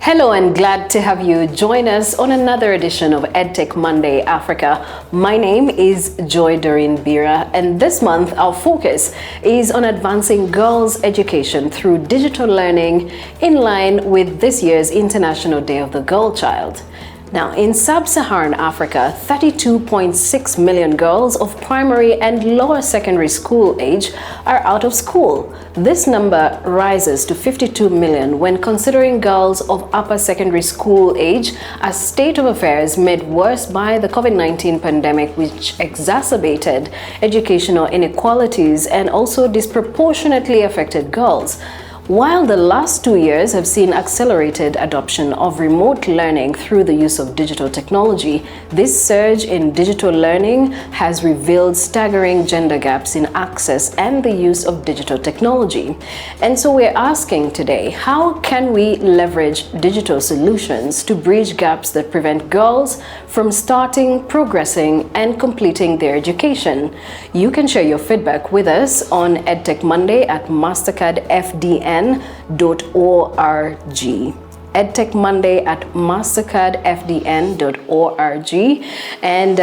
Hello and glad to have you join us on another edition of EdTech Monday Africa. My name is Joy Doreen Bira, and this month our focus is on advancing girls' education through digital learning in line with this year's International Day of the Girl Child. Now, in sub-Saharan Africa, 32.6 million girls of primary and lower secondary school age are out of school. This number rises to 52 million when considering girls of upper secondary school age, a state of affairs made worse by the COVID-19 pandemic, which exacerbated educational inequalities and also disproportionately affected girls. While the last 2 years have seen accelerated adoption of remote learning through the use of digital technology, this surge in digital learning has revealed staggering gender gaps in access and the use of digital technology. And so we're asking today, how can we leverage digital solutions to bridge gaps that prevent girls from starting, progressing, and completing their education? You can share your feedback with us on EdTech Monday at mastercardfdn.org. EdTech Monday at mastercardfdn.org. And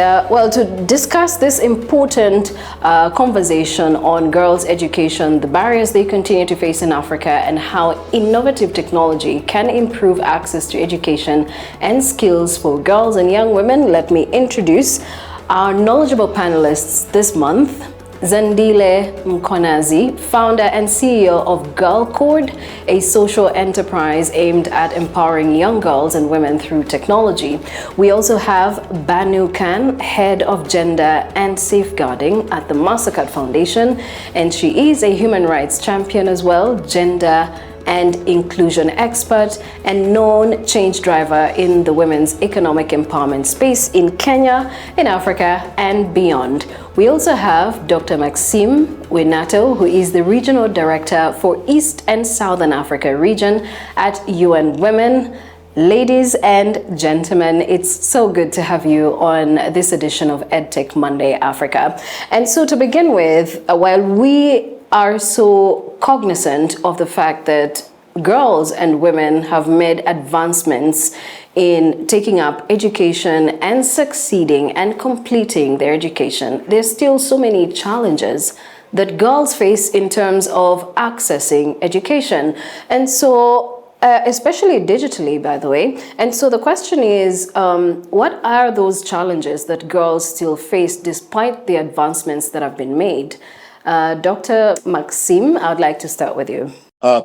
to discuss this important conversation on girls' education, the barriers they continue to face in Africa, and how innovative technology can improve access to education and skills for girls and young women, let me introduce our knowledgeable panelists this month. Zandile Mkonazi, founder and CEO of Girl Code, a social enterprise aimed at empowering young girls and women through technology. We also have Banu Khan, head of gender and safeguarding at the Mastercard Foundation, and she is a human rights champion as well, gender and inclusion expert, and known change driver in the women's economic empowerment space in Kenya, in Africa, and beyond. We also have Dr. Maxime Wenato, who is the Regional Director for East and Southern Africa region at UN Women. Ladies and gentlemen, it's so good to have you on this edition of EdTech Monday Africa. And so to begin with, while we are so cognizant of the fact that girls and women have made advancements in taking up education and succeeding and completing their education, there's still so many challenges that girls face in terms of accessing education. And so, especially digitally, by the way. And so the question is, what are those challenges that girls still face despite the advancements that have been made? Dr. Maxime, I would like to start with you.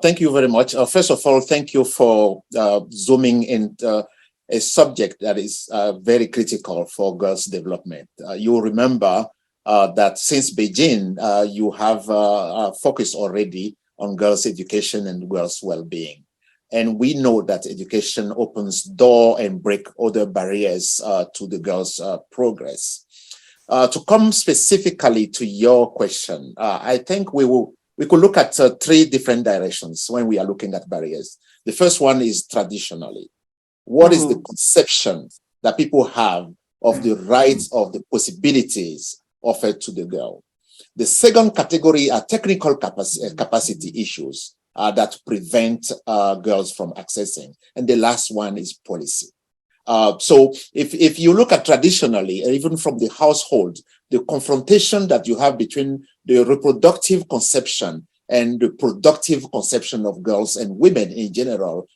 Thank you very much. First of all, thank you for zooming in a subject that is very critical for girls' development. You remember that since Beijing, you have focused already on girls' education and girls' well-being. And we know that education opens door and break other barriers to the girls' progress. To come specifically to your question, I think we could look at three different directions when we are looking at barriers. The first one is traditionally. What is the conception that people have of the rights, of the possibilities offered to the girl? The second category are technical capacity issues that prevent girls from accessing. And the last one is policy. So if you look at traditionally, even from the household, the confrontation that you have between the reproductive conception and the productive conception of girls and women in general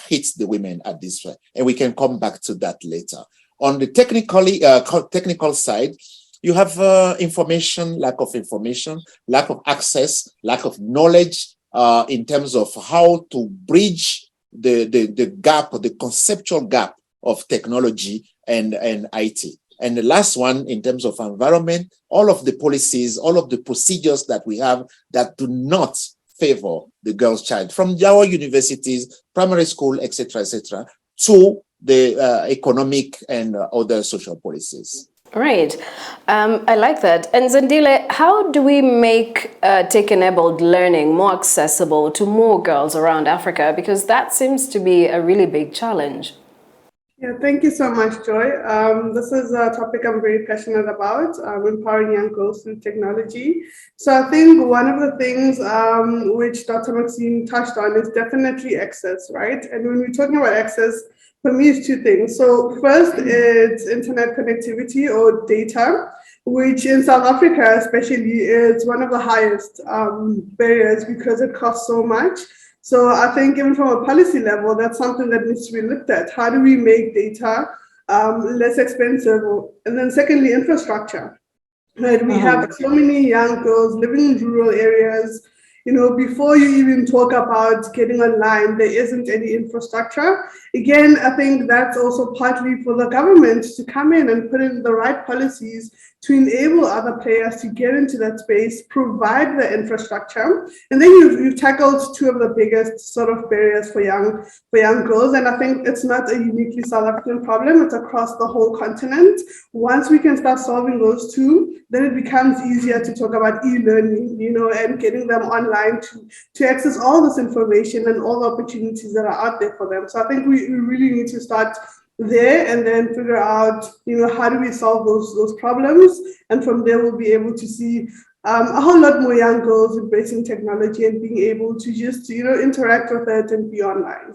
hits the women at this point. And we can come back to that later. On the technical side, you have information, lack of access, lack of knowledge in terms of how to bridge the gap, the conceptual gap of technology and IT. And the last one, in terms of environment, all of the policies, all of the procedures that we have that do not favor the girl's child, from our universities, primary school, etc., to the economic and other social policies. Right. I like that. And Zandile, how do we make tech-enabled learning more accessible to more girls around Africa? Because that seems to be a really big challenge. Yeah, thank you so much, Joy. This is a topic I'm very passionate about, empowering young girls through technology. So I think one of the things which Dr. Maxine touched on is definitely access, right? And when we're talking about access, for me, it's two things. So first, it's internet connectivity or data, which in South Africa especially is one of the highest barriers because it costs so much. So I think even from a policy level, that's something that needs to be looked at. How do we make data less expensive? And then secondly, infrastructure. Right, we have so many young girls living in rural areas. You know, before you even talk about getting online, there isn't any infrastructure. Again, I think that's also partly for the government to come in and put in the right policies to enable other players to get into that space, provide the infrastructure, and then you've tackled two of the biggest sort of barriers for young girls. And I think it's not a uniquely South African problem; it's across the whole continent. Once we can start solving those two, then it becomes easier to talk about e-learning, you know, and getting them online to access all this information and all the opportunities that are out there for them. So I think we really need to start there and then figure out, you know, how do we solve those problems? And from there, we'll be able to see a whole lot more young girls embracing technology and being able to just, you know, interact with it and be online.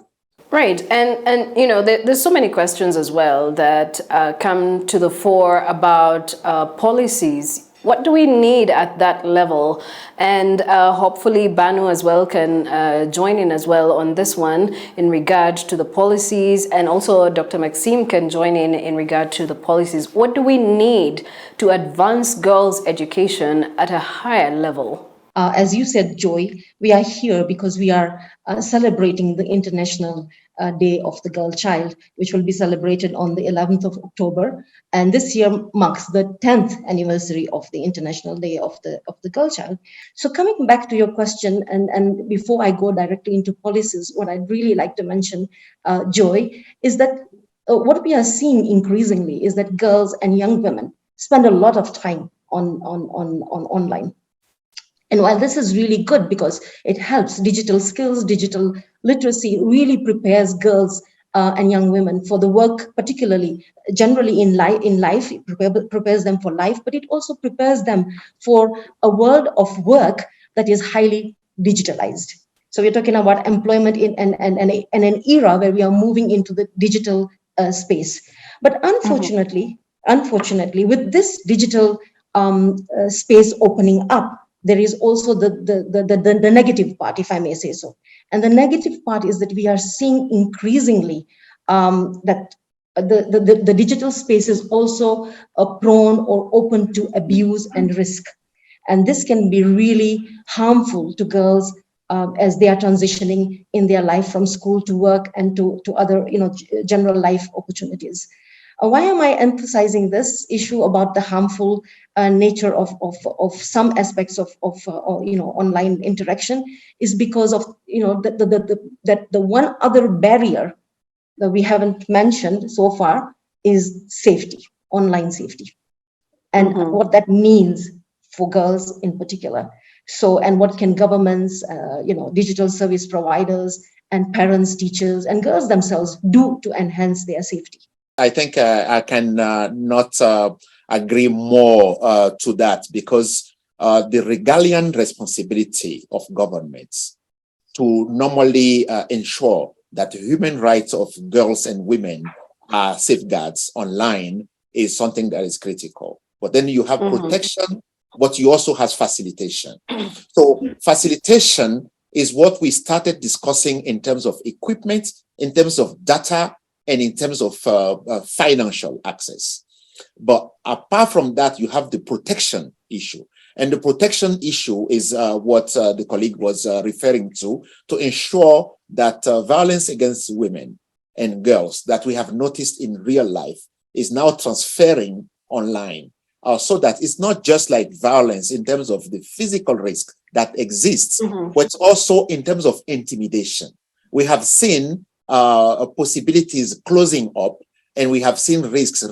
Right, and you know, there's so many questions as well that come to the fore about policies. What do we need at that level? And hopefully Banu as well can join in as well on this one in regard to the policies, and also Dr. Maxime can join in regard to the policies. What do we need to advance girls' education at a higher level? As you said, Joy, we are here because we are celebrating the International Day of the Girl Child, which will be celebrated on the 11th of October. And this year marks the 10th anniversary of the International Day of the Girl Child. So coming back to your question, and before I go directly into policies, what I'd really like to mention, Joy, is that what we are seeing increasingly is that girls and young women spend a lot of time on online. And while this is really good because it helps digital skills, digital literacy really prepares girls and young women for the work, particularly generally in life, it prepares them for life, but it also prepares them for a world of work that is highly digitalized. So we're talking about employment in an era where we are moving into the digital space. But unfortunately, with this digital space opening up, there is also the negative part, if I may say so. And the negative part is that we are seeing increasingly that the digital space is also prone or open to abuse and risk. And this can be really harmful to girls as they are transitioning in their life from school to work and to other, general life opportunities. Why am I emphasizing this issue about the harmful nature of some aspects of online interaction? Is because of the one other barrier that we haven't mentioned so far is safety, online safety, and what that means for girls in particular. So, and what can governments, digital service providers, and parents, teachers, and girls themselves do to enhance their safety? I think I can not agree more to that, because the regalian responsibility of governments to normally ensure that the human rights of girls and women are safeguards online is something that is critical. But then you have protection, but you also have facilitation. So facilitation is what we started discussing in terms of equipment, in terms of data, and in terms of financial access. But apart from that, you have the protection issue. And the protection issue is what the colleague was referring to ensure that violence against women and girls that we have noticed in real life is now transferring online. So that it's not just like violence in terms of the physical risk that exists, but it's also in terms of intimidation. We have seen possibilities closing up, and we have seen risks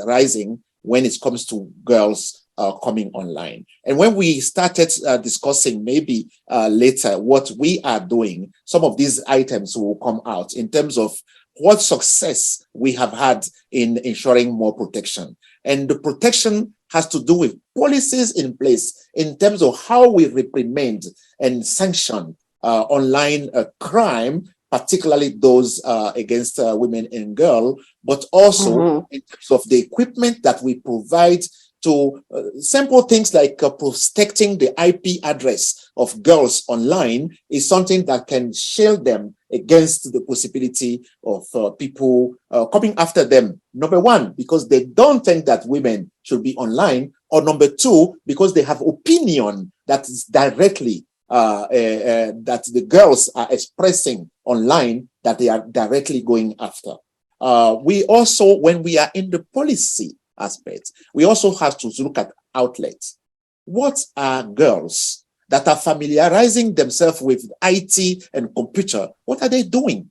rising when it comes to girls coming online. And when we started discussing maybe later what we are doing, some of these items will come out in terms of what success we have had in ensuring more protection. And the protection has to do with policies in place in terms of how we reprimand and sanction online crime, particularly those against women and girls, but also in terms of the equipment that we provide to simple things like protecting the IP address of girls online is something that can shield them against the possibility of people coming after them. Number one, because they don't think that women should be online, or number two, because they have opinion that is directly that the girls are expressing online that they are directly going after. We also, when we are in the policy aspect, we also have to look at outlets. What are girls that are familiarizing themselves with IT and computer? What are they doing?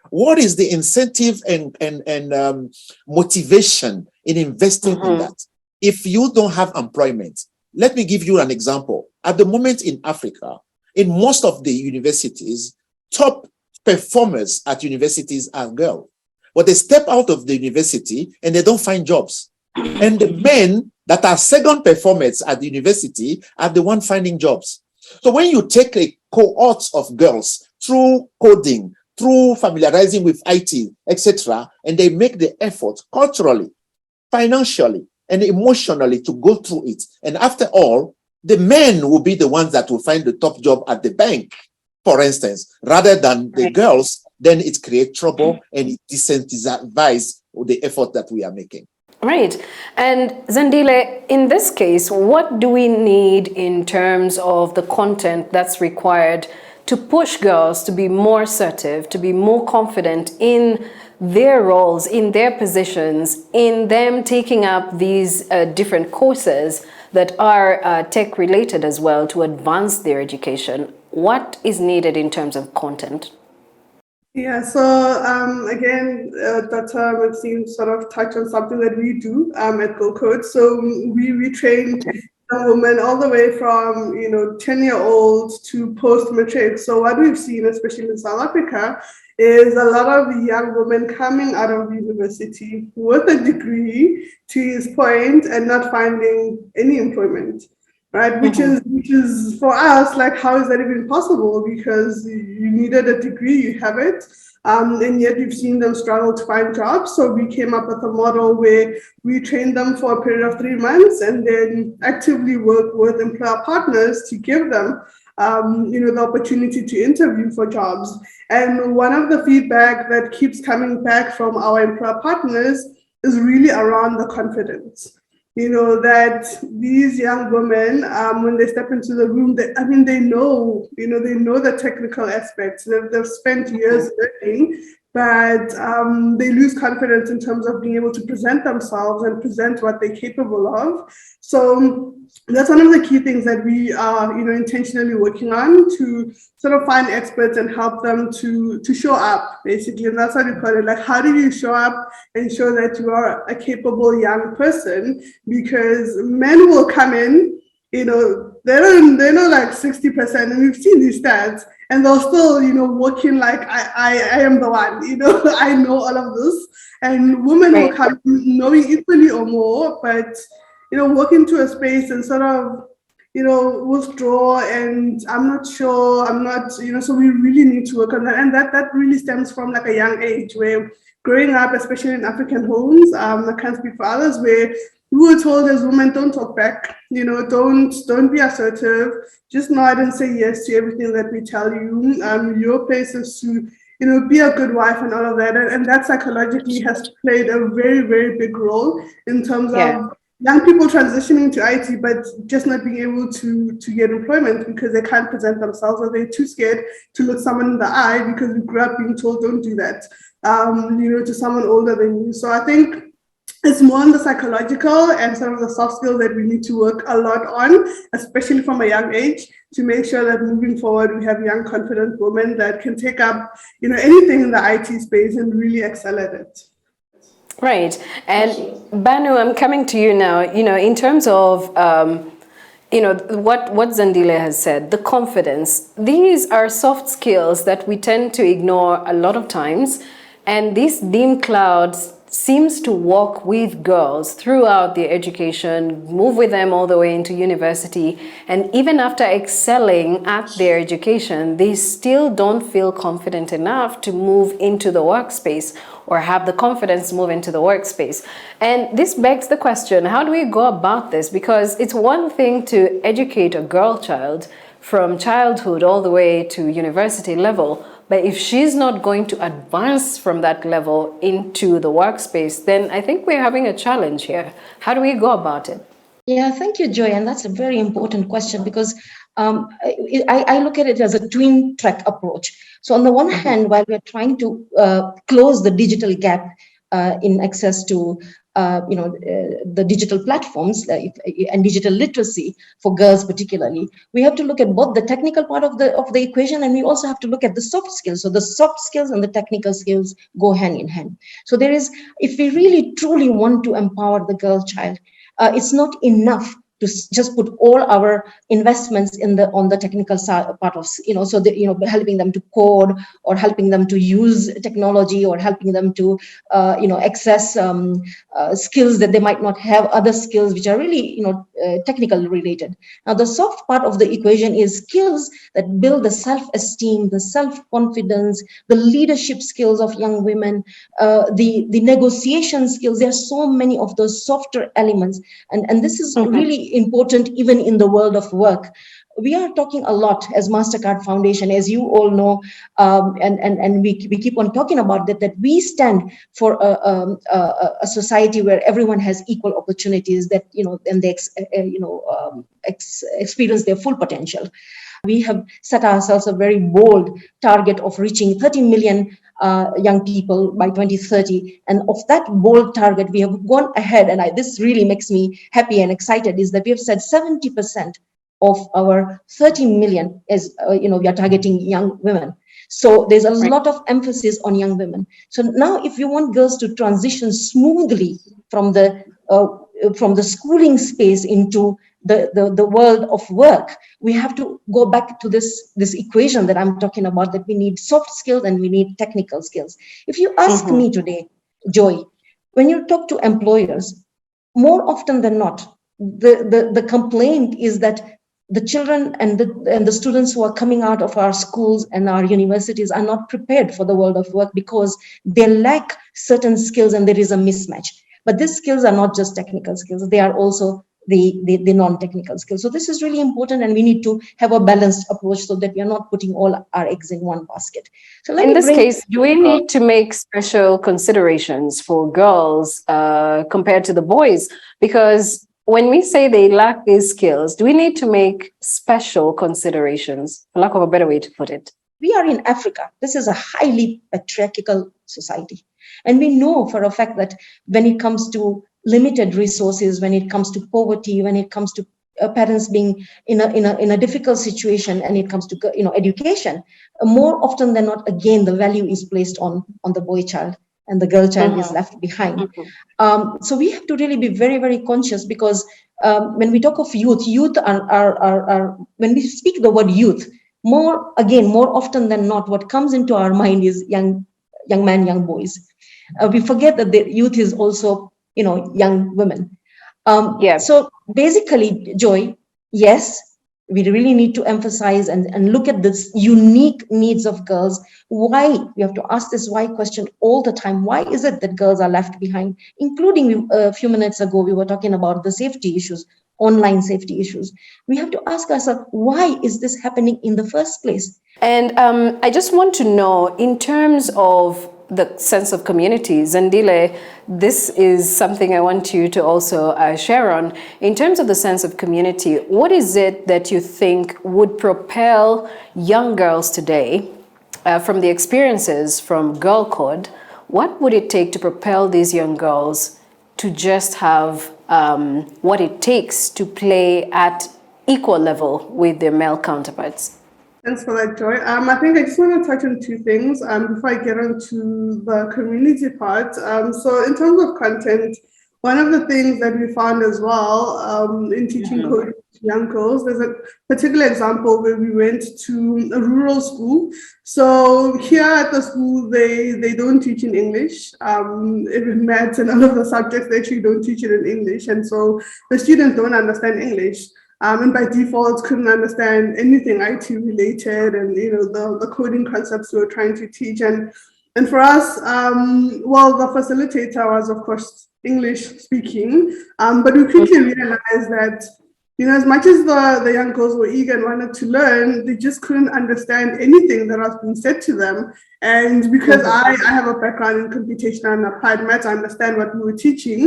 What is the incentive and motivation in investing in that? If you don't have employment, let me give you an example. At the moment in Africa, in most of the universities, top performers at universities are girls. But they step out of the university and they don't find jobs. And the men that are second performers at the university are the one finding jobs. So when you take a cohort of girls through coding, through familiarizing with IT, etc., and they make the effort culturally, financially, and emotionally to go through it. And after all, the men will be the ones that will find the top job at the bank, for instance, rather than the girls. Then it creates trouble and it disincentivizes the effort that we are making. Right. And Zandile, in this case, what do we need in terms of the content that's required to push girls to be more assertive, to be more confident in their roles, in their positions, in them taking up these different courses that are tech related as well to advance their education? What is needed in terms of content? Yeah, so again, Dr. Maxine sort of touched on something that we do at Go Code. So we train young women all the way from 10-year-old to post-matric. So what we've seen, especially in South Africa, is a lot of young women coming out of university with a degree, to his point, and not finding any employment. Right, which is for us, like, how is that even possible? Because you needed a degree, you have it, and yet you've seen them struggle to find jobs. So we came up with a model where we train them for a period of 3 months and then actively work with employer partners to give them the opportunity to interview for jobs. And one of the feedback that keeps coming back from our employer partners is really around the confidence. That these young women, when they step into the room, they know the technical aspects. They've spent years learning, but they lose confidence in terms of being able to present themselves and present what they're capable of. So that's one of the key things that we are, intentionally working on, to sort of find experts and help them to show up, basically. And that's what we call it. Like, how do you show up and show that you are a capable young person? Because men will come in, they know like 60%, and we've seen these stats, and they'll still, working like I am the one, I know all of this. And women will come knowing equally or more, but walk into a space and sort of, withdraw, and I'm not sure, so we really need to work on that. And that really stems from like a young age, where growing up, especially in African homes, I can't speak for others, where we were told as women, don't talk back, don't be assertive, just nod and say yes to everything that we tell you. Your place is to, be a good wife and all of that. And that psychologically has played a very, very big role in terms of young people transitioning to IT, but just not being able to get employment because they can't present themselves, or they're too scared to look someone in the eye because we grew up being told don't do that, to someone older than you. So I think it's more on the psychological and some of the soft skills that we need to work a lot on, especially from a young age, to make sure that moving forward we have young, confident women that can take up, anything in the IT space and really excel at it. Right. And Banu, I'm coming to you now, in terms of, what Zandile has said, the confidence. These are soft skills that we tend to ignore a lot of times And this dim clouds seems to walk with girls throughout their education, move with them all the way into university, and even after excelling at their education, they still don't feel confident enough to move into the workspace or have the confidence to move into the workspace. And this begs the question, how do we go about this? Because it's one thing to educate a girl child from childhood all the way to university level, but if she's not going to advance from that level into the workspace, then I think we're having a challenge here. How do we go about it? Yeah, thank you, Joy. And that's a very important question because I look at it as a twin track approach. So on the one hand, while we're trying to close the digital gap in access to the digital platforms and digital literacy for girls particularly, we have to look at both the technical part of the equation, and we also have to look at the soft skills. So the soft skills and the technical skills go hand in hand. So there is, if we really truly want to empower the girl child, it's not enough to just put all our investments on the technical part of, so that, helping them to code or helping them to use technology or helping them to, access skills that they might not have, other skills which are really, technical related. Now, the soft part of the equation is skills that build the self-esteem, the self-confidence, the leadership skills of young women, the negotiation skills. There are so many of those softer elements. And this is really important even in the world of work. We are talking a lot as MasterCard Foundation, as you all know, and we keep on talking about that we stand for a society where everyone has equal opportunities, that, and they experience their full potential. We have set ourselves a very bold target of reaching 30 million young people by 2030. And of that bold target, we have gone ahead, and this really makes me happy and excited, is that we have said 70% of our 30 million is, we are targeting young women. So there's a lot of emphasis on young women. So now if you want girls to transition smoothly from the schooling space into the world of work, we have to go back to this equation that I'm talking about, that we need soft skills and we need technical skills. If you ask me today, Joy, when you talk to employers, more often than not, the complaint is that the children and the students who are coming out of our schools and our universities are not prepared for the world of work because they lack certain skills and there is a mismatch. But these skills are not just technical skills, they are also the non-technical skills. So this is really important, and we need to have a balanced approach so that we are not putting all our eggs in one basket. So in this case, do we need to make special considerations for girls compared to the boys? Because when we say they lack these skills, do we need to make special considerations, for lack of a better way to put it? We are in Africa. This is a highly patriarchal society. And we know for a fact that when it comes to limited resources, when it comes to poverty, when it comes to parents being in a difficult situation, and it comes to education, more often than not, again, the value is placed on the boy child, and the girl child is left behind. So we have to really be very, very conscious, because when we talk of youth are when we speak the word youth, more often than not, what comes into our mind is young men, young boys. We forget that the youth is also, young women. So basically, Joy, yes, we really need to emphasize and look at this unique needs of girls. Why? We have to ask this why question all the time. Why is it that girls are left behind? Including a few minutes ago, we were talking about the safety issues, online safety issues. We have to ask ourselves, why is this happening in the first place? And I just want to know, in terms of the sense of community, Zandile, this is something I want you to also share on. In terms of the sense of community, what is it that you think would propel young girls today, from the experiences from Girl Code, what would it take to propel these young girls to just have what it takes to play at equal level with their male counterparts? Thanks for that, Joy. I think I just want to touch on two things before I get on to the community part. So in terms of content, one of the things that we found as well in teaching coding to young girls, there's a particular example where we went to a rural school. So here at the school, they don't teach in English. Even maths and all of the subjects, they actually don't teach it in English. And so the students don't understand English. And by default couldn't understand anything IT related and the coding concepts we were trying to teach. And for us, well, the facilitator was of course English speaking, but we quickly realized that as much as the young girls were eager and wanted to learn, they just couldn't understand anything that was being said to them. And because I have a background in computational and applied maths, I understand what we were teaching.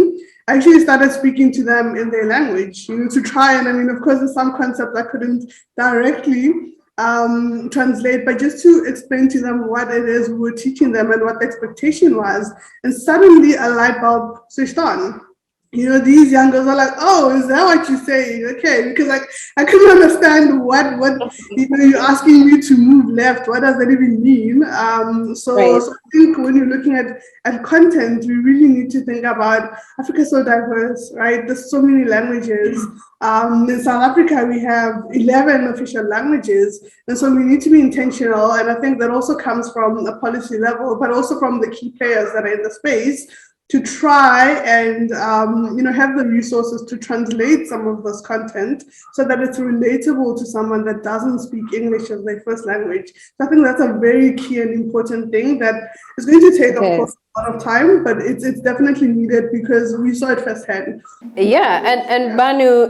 I actually started speaking to them in their language, to try. And I mean, of course, there's some concepts I couldn't directly translate, but just to explain to them what it is we were teaching them and what the expectation was. And suddenly a light bulb switched on. These young girls are like, oh, is that what you're saying? Okay, because I couldn't understand what you're asking me to move left. What does that even mean? So I think when you're looking at content, we really need to think about Africa is so diverse, right? There's so many languages. In South Africa, we have 11 official languages. And so we need to be intentional. And I think that also comes from a policy level, but also from the key players that are in the space, to try and have the resources to translate some of this content so that it's relatable to someone that doesn't speak English as their first language. So I think that's a very key and important thing that is going to take, of course, a lot of time, but it's definitely needed because we saw it firsthand. Yeah, and Banu,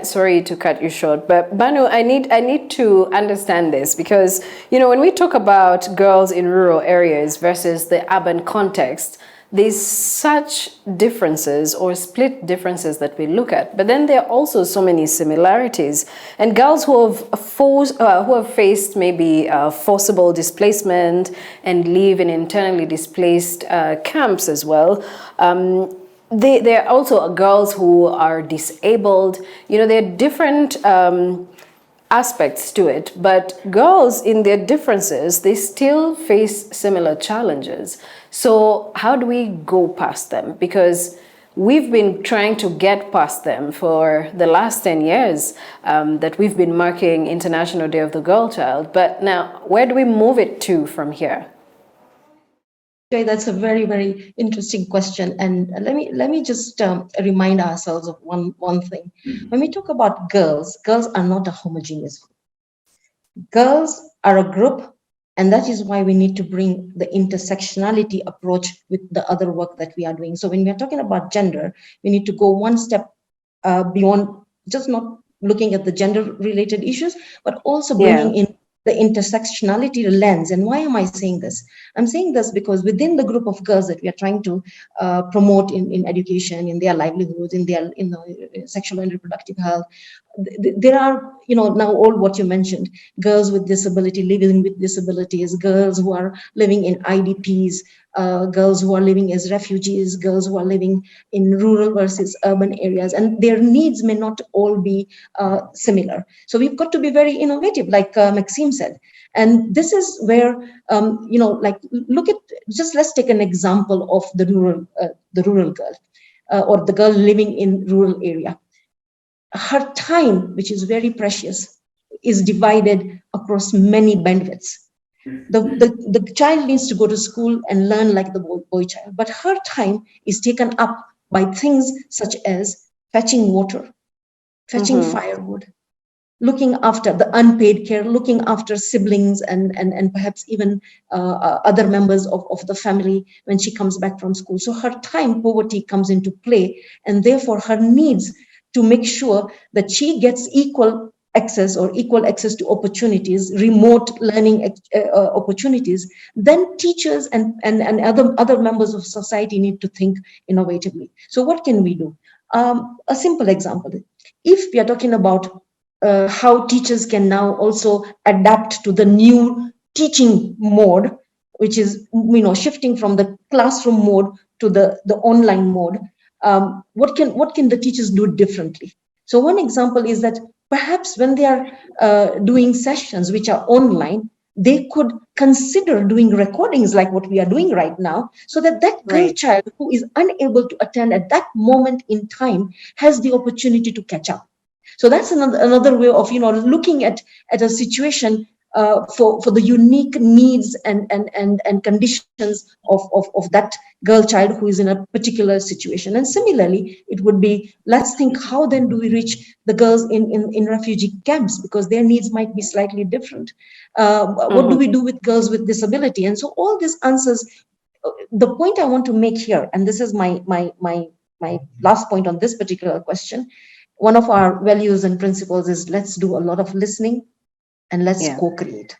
sorry to cut you short, but Banu, I need to understand this because, when we talk about girls in rural areas versus the urban context, there's such differences or split differences that we look at, but then there are also so many similarities. And girls who have faced maybe forcible displacement and live in internally displaced camps as well. There are also girls who are disabled. There are different aspects to it, but girls in their differences, they still face similar challenges. So how do we go past them? Because we've been trying to get past them for the last 10 years that we've been marking International Day of the Girl Child. But now, where do we move it to from here? Okay, that's a very, very interesting question. And let me just remind ourselves of one thing. When we talk about girls are not a homogeneous group. Girls are a group, and that is why we need to bring the intersectionality approach with the other work that we are doing. So when we are talking about gender, we need to go one step beyond just not looking at the gender-related issues, but also bringing in the intersectionality lens. And why am I saying this? I'm saying this because within the group of girls that we are trying to promote in education, in their livelihoods, in their sexual and reproductive health, there are, now all what you mentioned, girls with disability, living with disabilities, girls who are living in IDPs, girls who are living as refugees, girls who are living in rural versus urban areas, and their needs may not all be similar. So we've got to be very innovative, like Maxime said. And this is where, look at, let's take an example of the rural girl or the girl living in rural area. Her time, which is very precious, is divided across many bandwidths. The child needs to go to school and learn like the boy child, but her time is taken up by things such as fetching water, fetching firewood, looking after the unpaid care, looking after siblings and perhaps even other members of the family when she comes back from school. So her time poverty comes into play, and therefore her needs to make sure that she gets equal access to opportunities, remote learning opportunities, then teachers and other members of society need to think innovatively. So what can we do? A simple example, if we are talking about how teachers can now also adapt to the new teaching mode, which is shifting from the classroom mode to the online mode, what can the teachers do differently? So one example is that perhaps when they are doing sessions which are online, they could consider doing recordings like what we are doing right now, so that that girl Right. child who is unable to attend at that moment in time has the opportunity to catch up. So that's another way of looking at a situation for the unique needs and conditions of that girl child who is in a particular situation. And similarly, it would be, let's think, how then do we reach the girls in refugee camps, because their needs might be slightly different. What do we do with girls with disability? And so all these answers, the point I want to make here, and this is my last point on this particular question, one of our values and principles is, let's do a lot of listening and let's Yeah. co-create.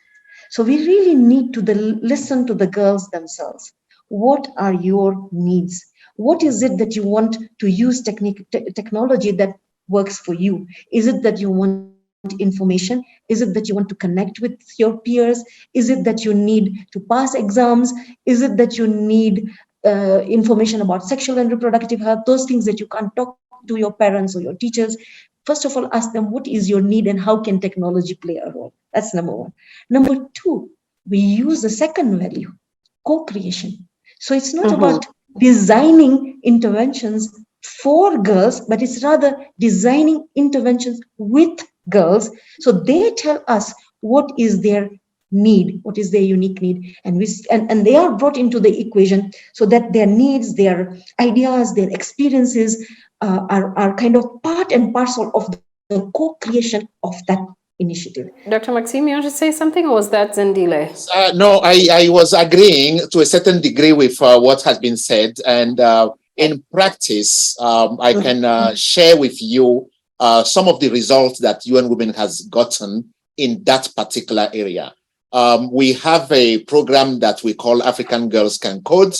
So we really need to listen to the girls themselves. What are your needs? What is it that you want to use technology that works for you? Is it that you want information? Is it that you want to connect with your peers? Is it that you need to pass exams? Is it that you need information about sexual and reproductive health? Those things that you can't talk to your parents or your teachers. First of all, ask them, what is your need and how can technology play a role? That's number one. Number two, we use the second value, co-creation. So it's not about designing interventions for girls, but it's rather designing interventions with girls. So they tell us what is their need, what is their unique need, and they are brought into the equation so that their needs, their ideas, their experiences are kind of part and parcel of the co-creation of that initiative. Dr. Maxime, you want to say something, or was that Zendile? No, I was agreeing to a certain degree with what has been said. And in practice, I can share with you some of the results that UN Women has gotten in that particular area. We have a program that we call African Girls Can Code.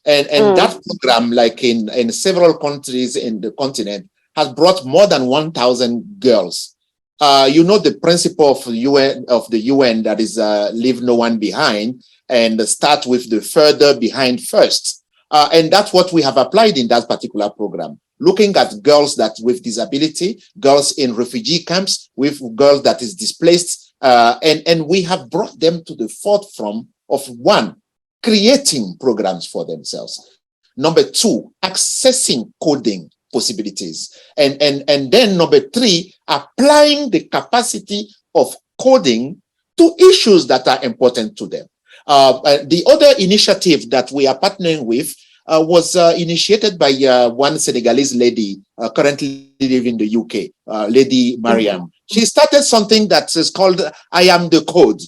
And that program, like in several countries in the continent, has brought more than 1,000 girls. You know the principle of the UN that is leave no one behind and start with the further behind first. And that's what we have applied in that particular program, looking at girls that with disability, girls in refugee camps, with girls that is displaced, and we have brought them to the forefront of one, creating programs for themselves. Number two, accessing coding possibilities. And then number three, applying the capacity of coding to issues that are important to them. The other initiative that we are partnering with was initiated by one Senegalese lady currently living in the UK, Lady Mariam. She started something that is called I Am the Code.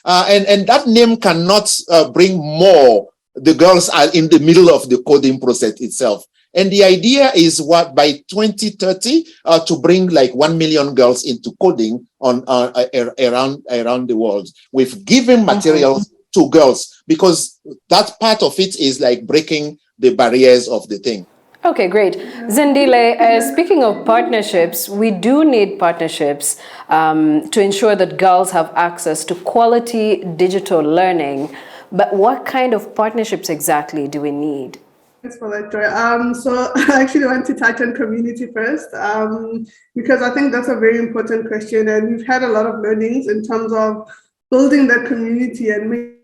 And that name cannot bring more. The girls are in the middle of the coding process itself. And the idea is what by 2030 to bring like 1 million girls into coding on around the world with giving materials to girls, because that part of it is like breaking the barriers of the thing. Okay, great. Zendile, speaking of partnerships, we do need partnerships to ensure that girls have access to quality digital learning. But what kind of partnerships exactly do we need? Thanks for that, Joy. So I actually want to touch on community first, because I think that's a very important question. And we've had a lot of learnings in terms of building that community and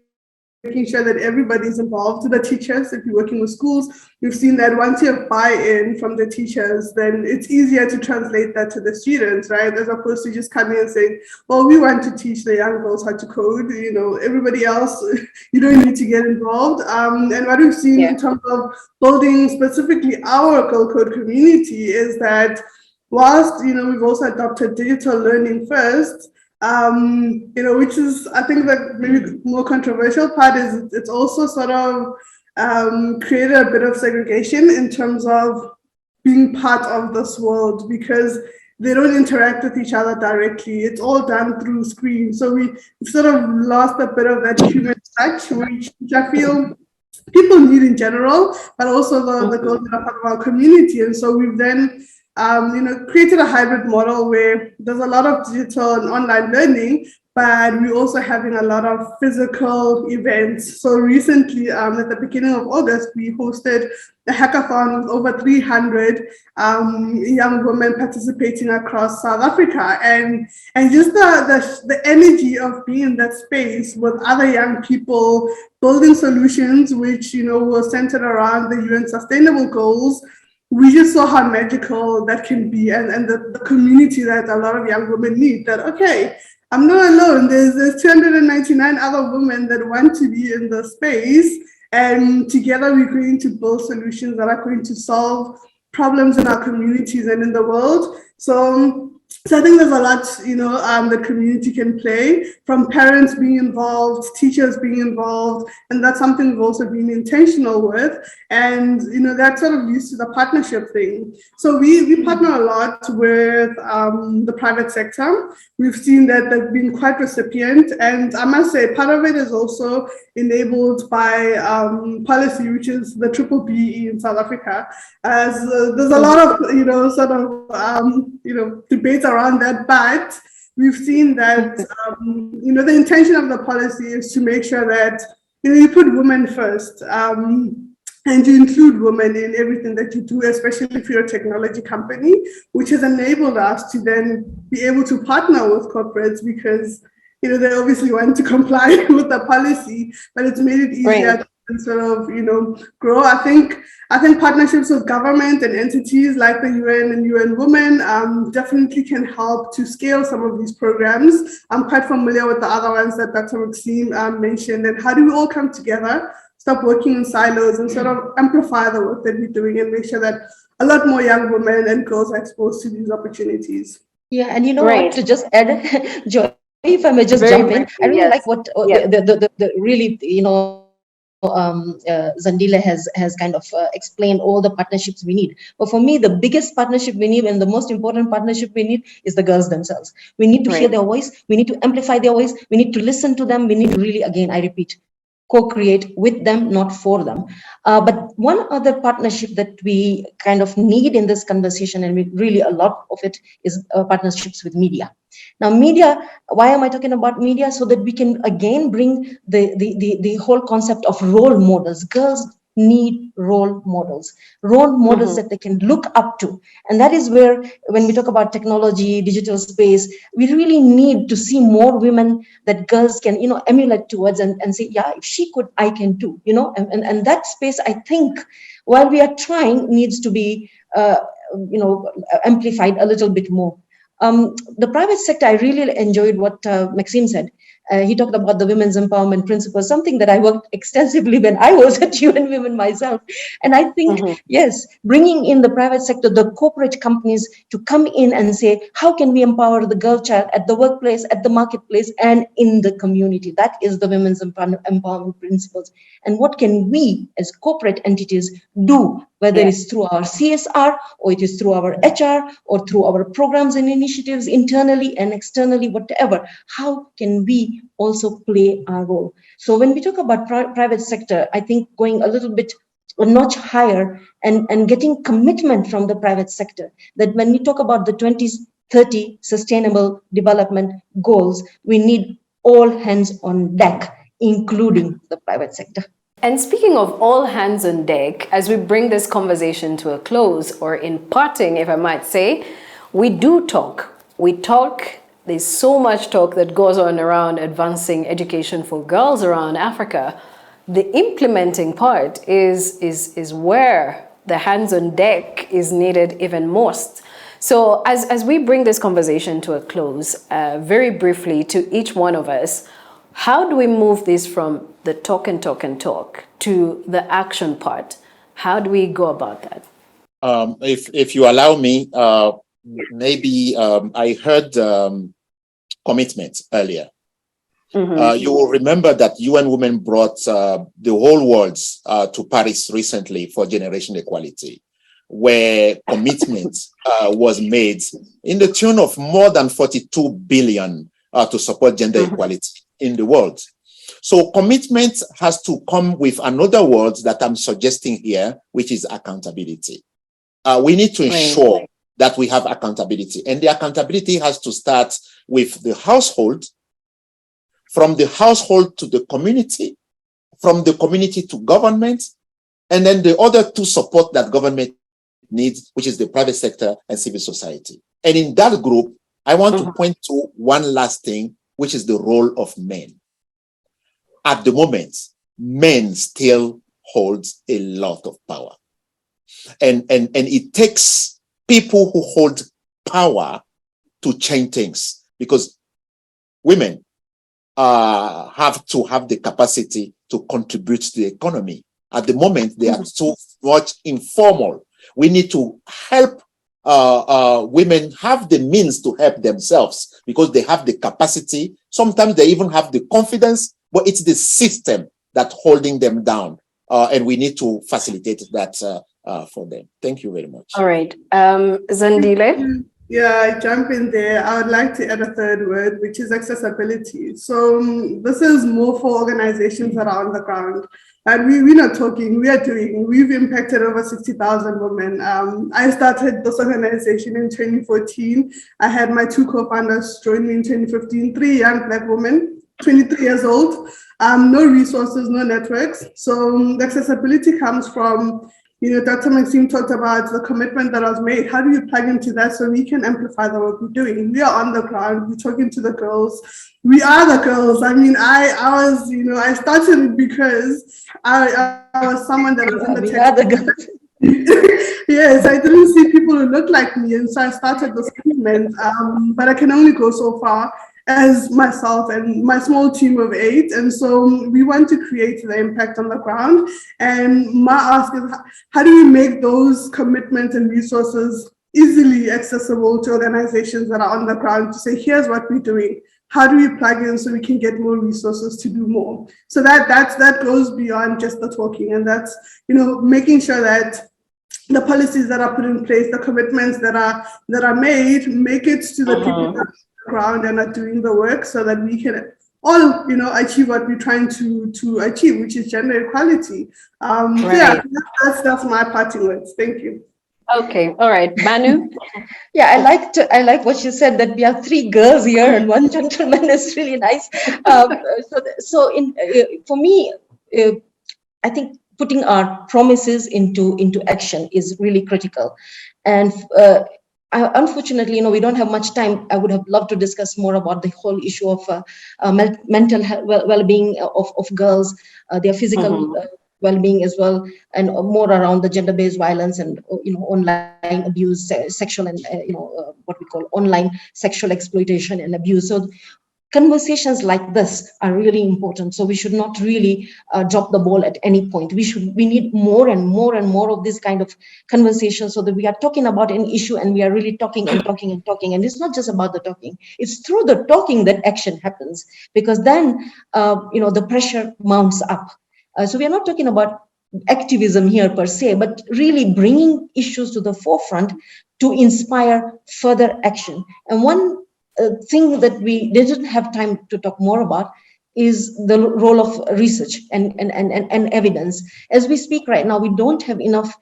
making sure that everybody's involved. The teachers, if you're working with schools, you've seen that once you have buy-in from the teachers, then it's easier to translate that to the students, right? As opposed to just coming and saying, well, we want to teach the young girls how to code, everybody else, you don't need to get involved. And what we've seen in terms of building specifically our Girl Code community is that whilst, we've also adopted digital learning first, which is, I think the maybe more controversial part is it's also sort of created a bit of segregation in terms of being part of this world, because they don't interact with each other directly. It's all done through screens. So we sort of lost a bit of that human touch, which I feel people need in general, but also the girls that are part of our community. And so we've then created a hybrid model where there's a lot of digital and online learning, but we're also having a lot of physical events. So recently, at the beginning of August, we hosted a hackathon with over 300 young women participating across South Africa, and just the energy of being in that space with other young people building solutions which were centered around the UN Sustainable Goals. We just saw how magical that can be, and the community that a lot of young women need. That okay, I'm not alone. There's 299 other women that want to be in the space, and together we're going to build solutions that are going to solve problems in our communities and in the world. So I think there's a lot, the community can play, from parents being involved, teachers being involved, and that's something we've also been intentional with. And, that sort of leads to the partnership thing. So we partner a lot with the private sector. We've seen that they've been quite recipient. And I must say, part of it is also enabled by policy, which is the triple BE in South Africa. As there's a lot of, debates around that, but we've seen that, the intention of the policy is to make sure that, you put women first, and you include women in everything that you do, especially if you're a technology company, which has enabled us to then be able to partner with corporates because, they obviously want to comply with the policy, but it's made it easier to sort of, grow. I think partnerships with government and entities like the UN and UN Women definitely can help to scale some of these programs. I'm quite familiar with the other ones that Dr. Maxime mentioned, and how do we all come together, stop working in silos, and sort of amplify the work that we're doing and make sure that a lot more young women and girls are exposed to these opportunities. Yeah, and what, to just add, Joy, if I may just jump in, I really like what the really, Zandile has kind of explained all the partnerships we need. But for me, the biggest partnership we need and the most important partnership we need is the girls themselves. We need to hear their voice. We need to amplify their voice. We need to listen to them. We need to really, again, I repeat, co-create with them, not for them. But one other partnership that we kind of need in this conversation, and really a lot of it, is partnerships with media. Now, media, why am I talking about media? So that we can again bring the whole concept of role models. Girls need role models that they can look up to. And that is where, when we talk about technology, digital space, we really need to see more women that girls can, emulate towards and say, yeah, if she could, I can too, and that space, I think, while we are trying, needs to be, amplified a little bit more. The private sector, I really enjoyed what Maxime said. He talked about the women's empowerment principles, something that I worked extensively when I was at UN Women myself. And I think, yes, bringing in the private sector, the corporate companies to come in and say, how can we empower the girl child at the workplace, at the marketplace, and in the community? That is the women's empowerment principles. And what can we as corporate entities do, whether it's through our CSR, or it is through our HR, or through our programs and initiatives internally and externally, whatever. How can we also play our role? So when we talk about private sector, I think going a little bit a notch higher and getting commitment from the private sector, that when we talk about the 2030 Sustainable Development Goals, we need all hands on deck, including the private sector. And speaking of all hands on deck, as we bring this conversation to a close, or in parting, if I might say, we do talk. We talk. There's so much talk that goes on around advancing education for girls around Africa. The implementing part is where the hands on deck is needed even most. So as we bring this conversation to a close, very briefly to each one of us, how do we move this from the talk to the action part? How do we go about that? If you allow me, maybe I heard commitment earlier. You will remember that UN Women brought the whole world to Paris recently for generation equality, where commitment was made in the tune of more than 42 billion to support gender equality in the world. So commitment has to come with another word that I'm suggesting here, which is accountability. We need to ensure that we have accountability. And the accountability has to start with the household, from the household to the community, from the community to government, and then the other two support that government needs, which is the private sector and civil society. And in that group, I want to point to one last thing, which is the role of men. At the moment, men still holds a lot of power. And it takes people who hold power to change things, because women have to have the capacity to contribute to the economy. At the moment, they are so much informal. We need to help women have the means to help themselves, because they have the capacity. Sometimes they even have the confidence, but it's the system that's holding them down. And we need to facilitate that for them. Thank you very much. All right. Zandile? Yeah, I jump in there. I would like to add a third word, which is accessibility. So this is more for organizations that are on the ground. And we're not talking, we are doing. We've impacted over 60,000 women. I started this organization in 2014. I had my two co-founders join me in 2015, 3 young Black women, 23 years old, no resources, no networks. So the accessibility comes from, Dr. Maxime talked about the commitment that was made. How do you plug into that so we can amplify the work we're doing? We are on the ground, we're talking to the girls. We are the girls. I mean, I was, I started it because I was someone that was in the tech. The girls. Yes, I didn't see people who looked like me, and so I started this movement. But I can only go so far as myself and my small team of 8. And so we want to create the impact on the ground. And my ask is, how do we make those commitments and resources easily accessible to organizations that are on the ground to say, here's what we're doing. How do we plug in so we can get more resources to do more? So that goes beyond just the talking. And that's, making sure that the policies that are put in place, the commitments that are made, make it to the people that ground and are doing the work, so that we can all achieve what we're trying to achieve, which is gender equality. Right. Yeah, that's my parting words. Thank you. Okay, all right, Manu. Yeah, I like what you said, that we have 3 girls here and 1 gentleman. Is really nice. For me, I think putting our promises into action is really critical. And unfortunately, we don't have much time. I would have loved to discuss more about the whole issue of mental health, well-being of girls, their physical well-being as well, and more around the gender-based violence and online abuse, sexual and what we call online sexual exploitation and abuse. So conversations like this are really important. So we should not really drop the ball at any point. We need more and more and more of this kind of conversation, so that we are talking about an issue and we are really talking and talking and talking. And it's not just about the talking. It's through the talking that action happens, because then the pressure mounts up. So we are not talking about activism here per se, but really bringing issues to the forefront to inspire further action. And one thing that we didn't have time to talk more about is the role of research and evidence. As we speak right now, we don't have enough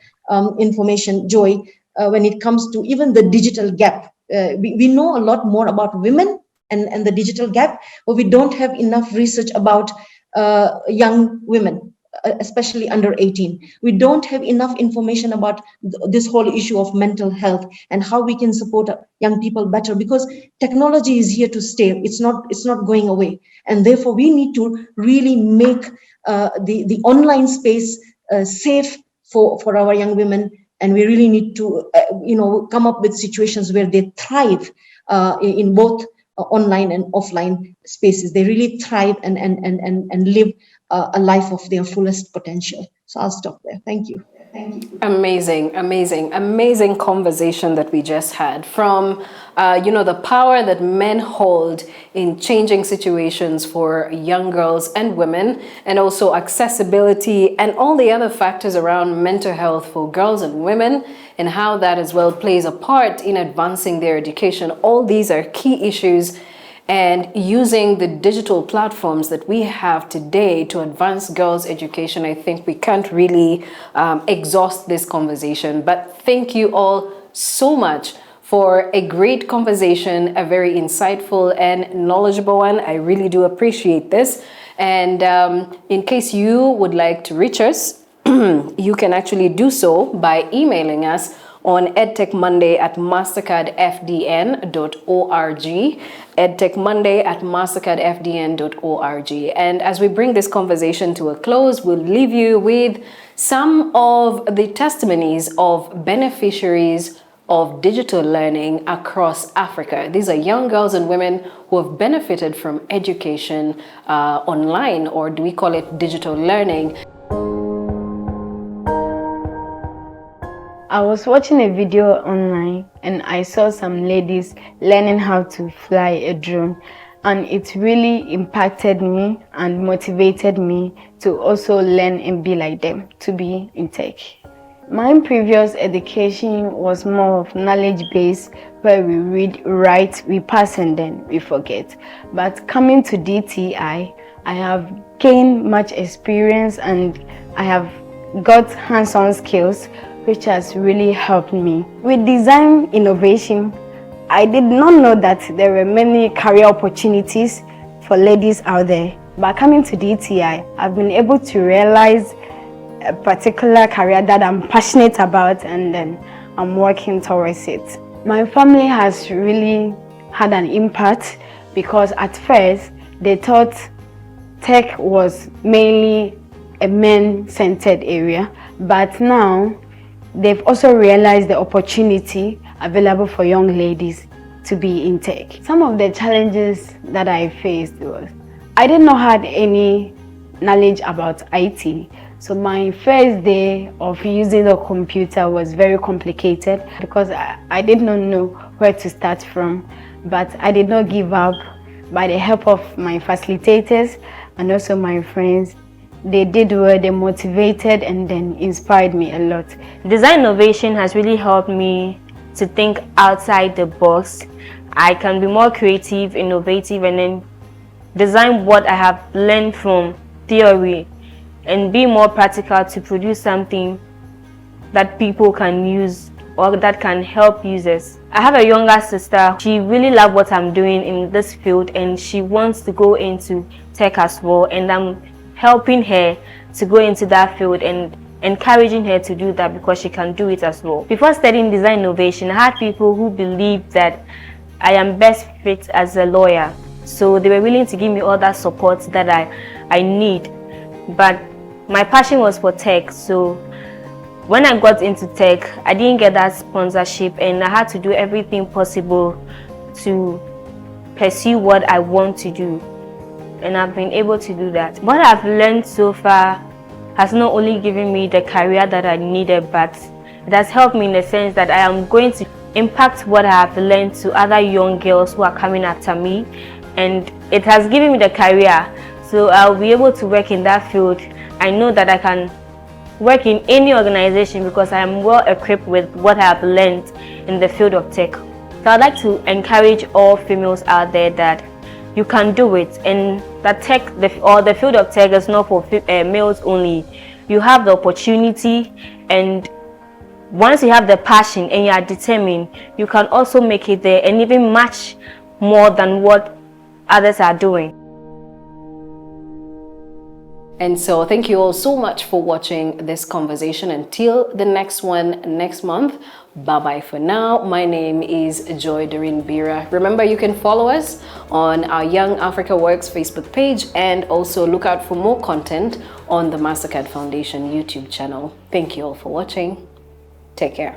information, Joy, when it comes to even the digital gap. We know a lot more about women and the digital gap, but we don't have enough research about young women, especially under 18. We don't have enough information about this whole issue of mental health and how we can support young people better, because technology is here to stay. It's not going away. And therefore, we need to really make the online space safe for our young women. And we really need to come up with situations where they thrive in both online and offline spaces. They really thrive and live a life of their fullest potential. So I'll stop there. Thank you. Amazing conversation that we just had, from the power that men hold in changing situations for young girls and women, and also accessibility and all the other factors around mental health for girls and women, and how that as well plays a part in advancing their education. All these are key issues, and using the digital platforms that we have today to advance girls' education. I think we can't really exhaust this conversation, but thank you all so much for a great conversation, a very insightful and knowledgeable one. I really do appreciate this. And in case you would like to reach us, you can actually do so by emailing us on edtechmonday@mastercardfdn.org, edtechmonday@mastercardfdn.org. And as we bring this conversation to a close, we'll leave you with some of the testimonies of beneficiaries of digital learning across Africa. These are young girls and women who have benefited from education online, or do we call it digital learning? I was watching a video online and I saw some ladies learning how to fly a drone, and it really impacted me and motivated me to also learn and be like them, to be in tech. My previous education was more of knowledge-based, where we read, write, we pass, and then we forget. But coming to DTI, I have gained much experience and I have got hands-on skills, which has really helped me. With design innovation, I did not know that there were many career opportunities for ladies out there. But coming to DTI, I've been able to realize a particular career that I'm passionate about, and then I'm working towards it. My family has really had an impact because at first they thought tech was mainly a men-centered area, but now they've also realized the opportunity available for young ladies to be in tech. Some of the challenges that I faced was I did not have any knowledge about IT. So my first day of using the computer was very complicated because I did not know where to start from. But I did not give up. By the help of my facilitators and also my friends, they did well, they motivated and then inspired me a lot. Design innovation has really helped me to think outside the box. I can be more creative, innovative, and then design what I have learned from theory and be more practical to produce something that people can use or that can help users. I have a younger sister. She really loves what I'm doing in this field and she wants to go into tech as well, and I'm helping her to go into that field and encouraging her to do that because she can do it as well. Before studying design innovation, I had people who believed that I am best fit as a lawyer. So they were willing to give me all that support that I need. But my passion was for tech, so when I got into tech, I didn't get that sponsorship and I had to do everything possible to pursue what I want to do. And I've been able to do that. What I've learned so far has not only given me the career that I needed, but it has helped me in the sense that I am going to impact what I have learned to other young girls who are coming after me. And it has given me the career, so I'll be able to work in that field. I know that I can work in any organization because I am well equipped with what I have learned in the field of tech. So I'd like to encourage all females out there that you can do it, and that the field of tech is not for males only. You have the opportunity, and once you have the passion and you are determined, you can also make it there and even much more than what others are doing. And so thank you all so much for watching this conversation. Until the next one next month, bye-bye for now. My name is Joy Doreen Bira. Remember, you can follow us on our Young Africa Works Facebook page and also look out for more content on the Mastercard Foundation YouTube channel. Thank you all for watching. Take care.